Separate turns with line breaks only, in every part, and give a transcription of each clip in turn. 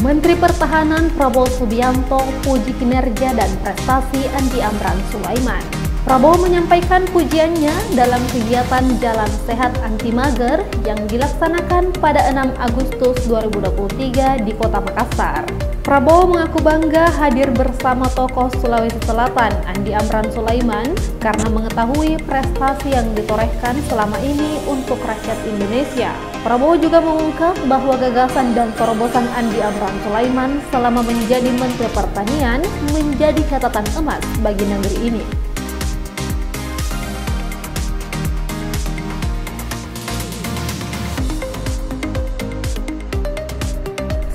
Menteri Pertahanan Prabowo Subianto puji kinerja dan prestasi Andi Amran Sulaiman. Prabowo menyampaikan pujiannya dalam kegiatan Jalan Sehat Anti Mager yang dilaksanakan pada 6 Agustus 2023 di Kota Makassar. Prabowo mengaku bangga hadir bersama tokoh Sulawesi Selatan Andi Amran Sulaiman karena mengetahui prestasi yang ditorehkan selama ini untuk rakyat Indonesia. Prabowo juga mengungkap bahwa gagasan dan terobosan Andi Amran Sulaiman selama menjadi Menteri Pertanian menjadi catatan emas bagi negeri ini.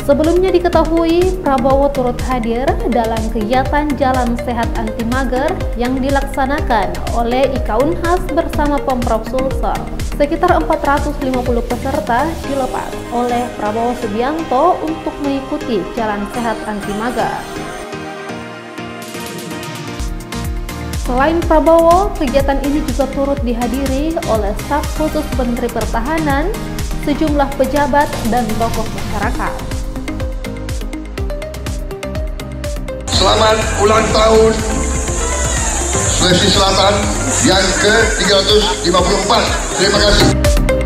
Sebelumnya diketahui, Prabowo turut hadir dalam kegiatan Jalan Sehat Anti Mager yang dilaksanakan oleh IKA-Unhas bersama Pemprov Sulsel. Sekitar 450 peserta dilepas oleh Prabowo Subianto untuk mengikuti Jalan Sehat Anti Mager. Selain Prabowo, kegiatan ini juga turut dihadiri oleh staf khusus Menteri Pertahanan, sejumlah pejabat, dan tokoh masyarakat.
Selamat ulang tahun Sulawesi Selatan yang ke-354. Terima kasih.